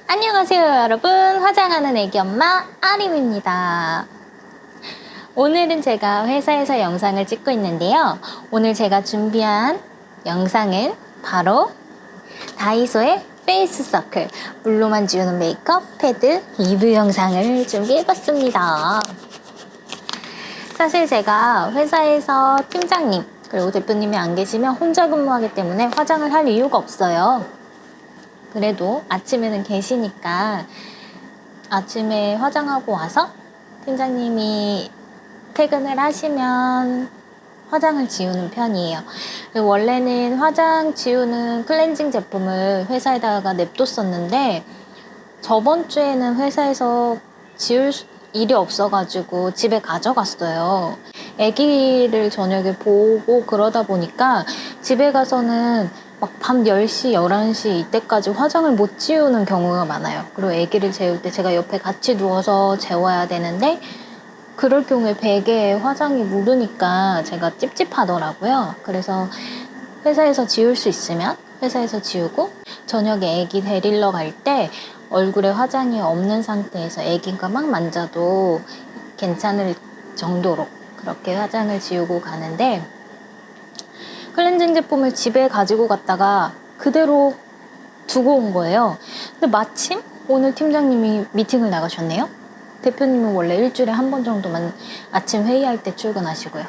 안녕하세요 여러분, 화장하는 애기 엄마 아림입니다. 오늘은 제가 회사에서 영상을 찍고 있는데요, 오늘 제가 준비한 영상은 바로 다이소의 페이스 서클 물로만 지우는 메이크업 패드 리뷰 영상을 준비해봤습니다. 사실 제가 회사에서 팀장님 그리고 대표님이 안 계시면 혼자 근무하기 때문에 화장을 할 이유가 없어요. 그래도 아침에는 계시니까 아침에 화장하고 와서 팀장님이 퇴근을 하시면 화장을 지우는 편이에요. 원래는 화장 지우는 클렌징 제품을 회사에다가 냅뒀었는데 저번 주에는 회사에서 지울 일이 없어가지고 집에 가져갔어요. 아기를 저녁에 보고 그러다 보니까 집에 가서는 막 밤 10시, 11시 이때까지 화장을 못 지우는 경우가 많아요. 그리고 아기를 재울 때 제가 옆에 같이 누워서 재워야 되는데 그럴 경우에 베개에 화장이 묻으니까 제가 찝찝하더라고요. 그래서 회사에서 지울 수 있으면 회사에서 지우고 저녁에 아기 데리러 갈 때 얼굴에 화장이 없는 상태에서 아기가 막 만져도 괜찮을 정도로 그렇게 화장을 지우고 가는데, 클렌징 제품을 집에 가지고 갔다가 그대로 두고 온 거예요. 근데 마침 오늘 팀장님이 미팅을 나가셨네요. 대표님은 원래 일주일에 한 번 정도만 아침 회의할 때 출근하시고요.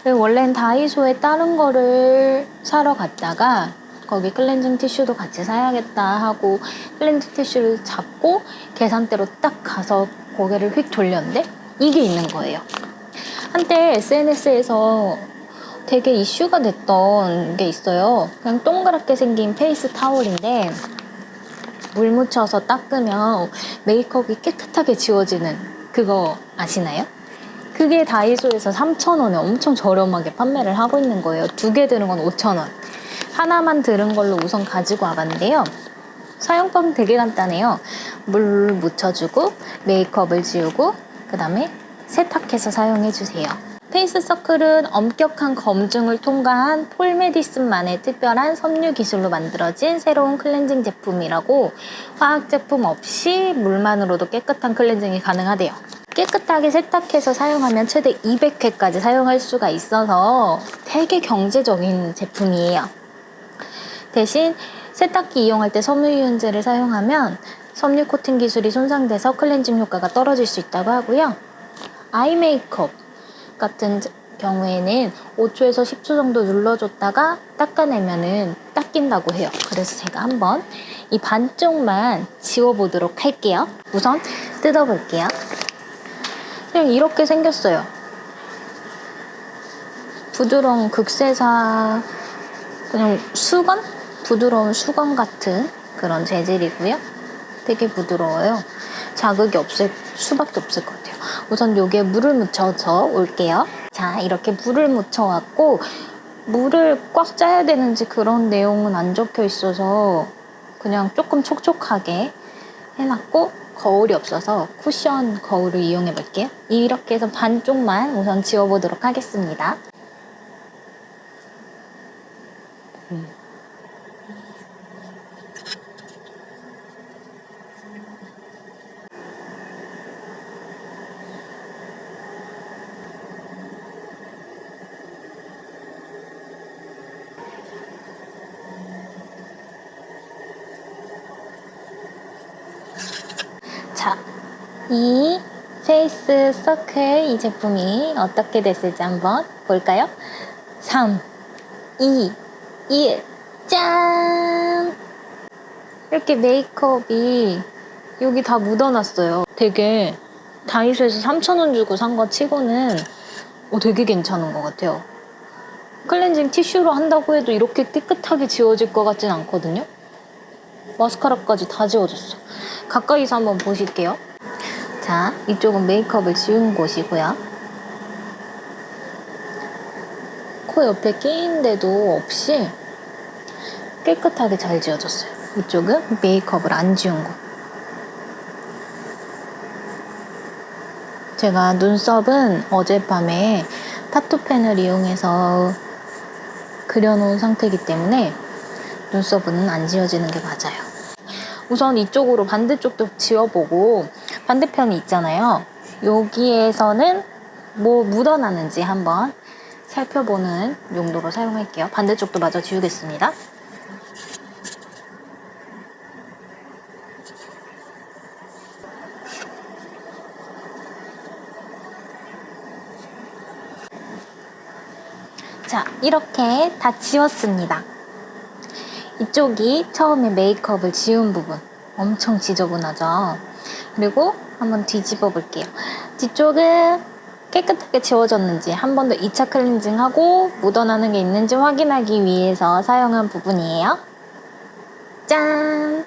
원래는 다이소에 다른 거를 사러 갔다가 거기 클렌징 티슈도 같이 사야겠다 하고 클렌징 티슈를 잡고 계산대로 딱 가서 고개를 휙 돌렸는데 이게 있는 거예요. 한때 SNS에서 되게 이슈가 됐던 게 있어요. 그냥 동그랗게 생긴 페이스 타올인데 물 묻혀서 닦으면 메이크업이 깨끗하게 지워지는 그거 아시나요? 그게 다이소에서 3,000원에 엄청 저렴하게 판매를 하고 있는 거예요. 2개 들은 건 5,000원. 하나만 들은 걸로 우선 가지고 와봤는데요. 사용법은 되게 간단해요. 물 묻혀주고 메이크업을 지우고 그 다음에 세탁해서 사용해주세요. 페이스 서클은 엄격한 검증을 통과한 폴메디슨만의 특별한 섬유 기술로 만들어진 새로운 클렌징 제품이라고, 화학 제품 없이 물만으로도 깨끗한 클렌징이 가능하대요. 깨끗하게 세탁해서 사용하면 최대 200회까지 사용할 수가 있어서 되게 경제적인 제품이에요. 대신 세탁기 이용할 때 섬유유연제를 사용하면 섬유 코팅 기술이 손상돼서 클렌징 효과가 떨어질 수 있다고 하고요. 아이 메이크업 같은 경우에는 5초에서 10초 정도 눌러줬다가 닦아내면은 닦인다고 해요. 그래서 제가 한번 이 반쪽만 지워보도록 할게요. 우선 뜯어볼게요. 그냥 이렇게 생겼어요. 부드러운 극세사, 그냥 수건? 부드러운 수건 같은 그런 재질이고요. 되게 부드러워요. 자극이 없을 수밖에 없을 것 같아요. 우선 여기에 물을 묻혀서 올게요. 자, 이렇게 물을 묻혀왔고 물을 꽉 짜야 되는지 그런 내용은 안 적혀 있어서 그냥 조금 촉촉하게 해놨고, 거울이 없어서 쿠션 거울을 이용해 볼게요. 이렇게 해서 반쪽만 우선 지워보도록 하겠습니다. 자, 이 페이스 서클 이 제품이 어떻게 됐을지 한번 볼까요? 3, 2, 1, 짠! 이렇게 메이크업이 여기 다 묻어놨어요. 되게 다이소에서 3,000원 주고 산 거 치고는 되게 괜찮은 것 같아요. 클렌징 티슈로 한다고 해도 이렇게 깨끗하게 지워질 것 같진 않거든요. 마스카라까지 다 지워졌어. 가까이서 한번 보실게요. 자, 이쪽은 메이크업을 지운 곳이고요. 코 옆에 끼인데도 없이 깨끗하게 잘 지워졌어요. 이쪽은 메이크업을 안 지운 곳. 제가 눈썹은 어젯밤에 타투펜을 이용해서 그려놓은 상태이기 때문에 눈썹은 안 지워지는 게 맞아요. 우선 이쪽으로 반대쪽도 지워보고 반대편이 있잖아요. 여기에서는 뭐 묻어나는지 한번 살펴보는 용도로 사용할게요. 반대쪽도 마저 지우겠습니다. 자, 이렇게 다 지웠습니다. 이쪽이 처음에 메이크업을 지운 부분. 엄청 지저분하죠? 그리고 한번 뒤집어 볼게요. 뒤쪽은 깨끗하게 지워졌는지 한 번 더 2차 클렌징하고 묻어나는 게 있는지 확인하기 위해서 사용한 부분이에요. 짠!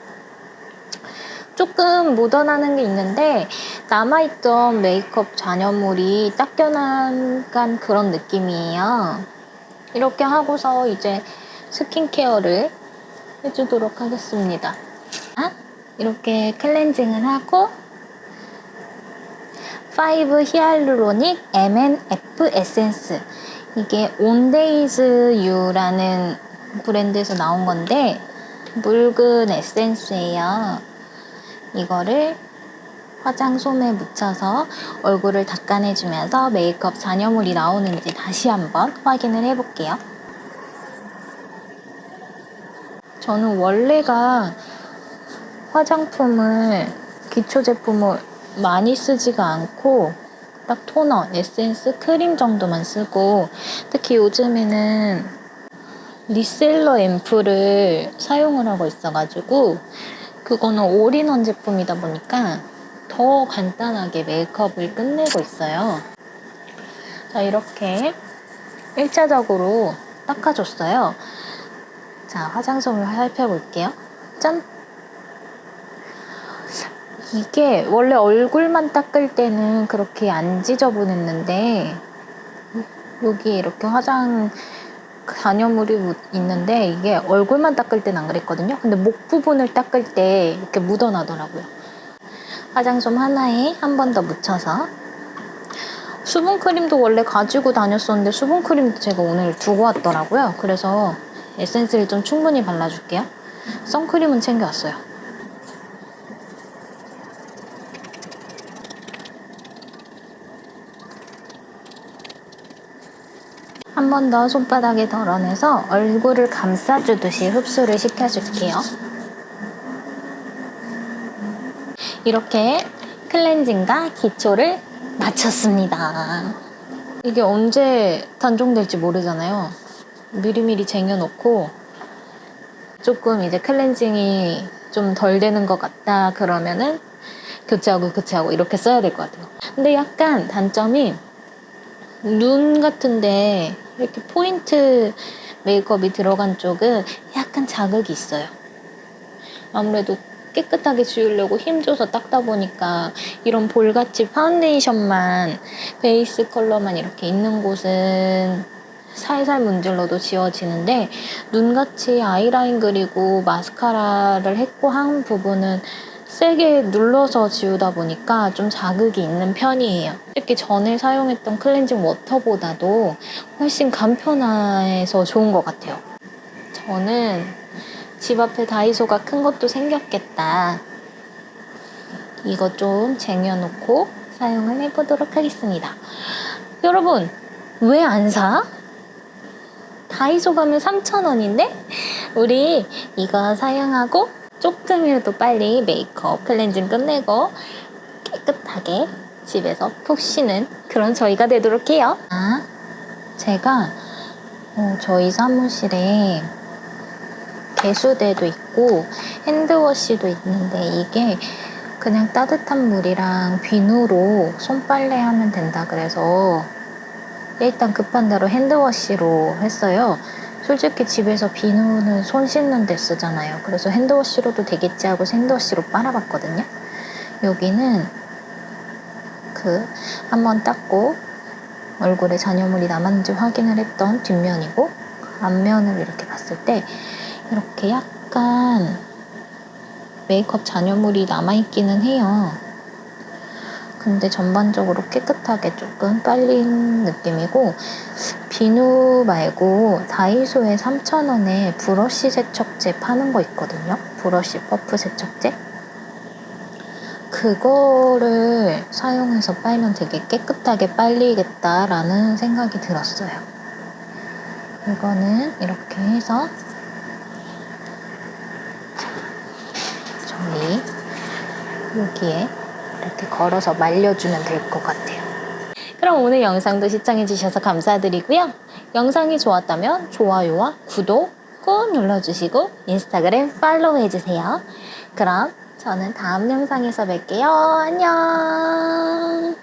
조금 묻어나는 게 있는데 남아있던 메이크업 잔여물이 닦여나간 그런 느낌이에요. 이렇게 하고서 이제 스킨케어를 해주도록 하겠습니다. 이렇게 클렌징을 하고 5 히알루로닉 MNF 에센스, 이게 온데이즈유라는 브랜드에서 나온 건데 묽은 에센스예요. 이거를 화장솜에 묻혀서 얼굴을 닦아내주면서 메이크업 잔여물이 나오는지 다시 한번 확인을 해볼게요. 저는 원래가 화장품을, 기초 제품을 많이 쓰지가 않고 딱 토너, 에센스, 크림 정도만 쓰고, 특히 요즘에는 리셀러 앰플을 사용을 하고 있어가지고 그거는 올인원 제품이다 보니까 더 간단하게 메이크업을 끝내고 있어요. 자, 이렇게 1차적으로 닦아줬어요. 자, 화장솜을 살펴볼게요. 짠! 이게 원래 얼굴만 닦을 때는 그렇게 안 지저분했는데 여기 이렇게 화장 잔여물이 있는데 이게 얼굴만 닦을 때는 안 그랬거든요. 근데 목 부분을 닦을 때 이렇게 묻어나더라고요. 화장솜 하나에 한 번 더 묻혀서, 수분크림도 원래 가지고 다녔었는데 수분크림도 제가 오늘 두고 왔더라고요. 그래서 에센스를 좀 충분히 발라줄게요. 선크림은 챙겨왔어요. 한 번 더 손바닥에 덜어내서 얼굴을 감싸주듯이 흡수를 시켜줄게요. 이렇게 클렌징과 기초를 마쳤습니다. 이게 언제 단종될지 모르잖아요. 미리미리 쟁여놓고 조금 이제 클렌징이 좀 덜 되는 것 같다 그러면은 교체하고 이렇게 써야 될 것 같아요. 근데 약간 단점이 눈 같은데 이렇게 포인트 메이크업이 들어간 쪽은 약간 자극이 있어요. 아무래도 깨끗하게 지우려고 힘줘서 닦다 보니까 이런 볼같이 파운데이션만, 베이스 컬러만 이렇게 있는 곳은 살살 문질러도 지워지는데 눈같이 아이라인 그리고 마스카라를 했고 한 부분은 세게 눌러서 지우다 보니까 좀 자극이 있는 편이에요. 특히 전에 사용했던 클렌징 워터보다도 훨씬 간편해서 좋은 것 같아요. 저는 집 앞에 다이소가 큰 것도 생겼겠다. 이거 좀 쟁여놓고 사용을 해보도록 하겠습니다. 여러분, 왜 안 사? 다이소 가면 3,000원인데? 우리 이거 사용하고 조금이라도 빨리 메이크업, 클렌징 끝내고 깨끗하게 집에서 푹 쉬는 그런 저희가 되도록 해요. 제가 저희 사무실에 개수대도 있고 핸드워시도 있는데 이게 그냥 따뜻한 물이랑 비누로 손빨래 하면 된다 그래서 일단 급한 대로 핸드워시로 했어요. 솔직히 집에서 비누는 손 씻는 데 쓰잖아요. 그래서 핸드워시로도 되겠지 하고 핸드워시로 빨아봤거든요. 여기는 한번 닦고 얼굴에 잔여물이 남았는지 확인을 했던 뒷면이고, 앞면을 이렇게 봤을 때 이렇게 약간 메이크업 잔여물이 남아있기는 해요. 근데 전반적으로 깨끗하게 조금 빨린 느낌이고, 비누 말고 다이소에 3,000원에 브러쉬 세척제 파는 거 있거든요. 브러쉬 퍼프 세척제. 그거를 사용해서 빨면 되게 깨끗하게 빨리겠다라는 생각이 들었어요. 이거는 이렇게 해서 저희 여기에 이렇게 걸어서 말려주면 될 것 같아요. 그럼 오늘 영상도 시청해주셔서 감사드리고요. 영상이 좋았다면 좋아요와 구독 꾹 눌러주시고 인스타그램 팔로우 해주세요. 그럼 저는 다음 영상에서 뵐게요. 안녕.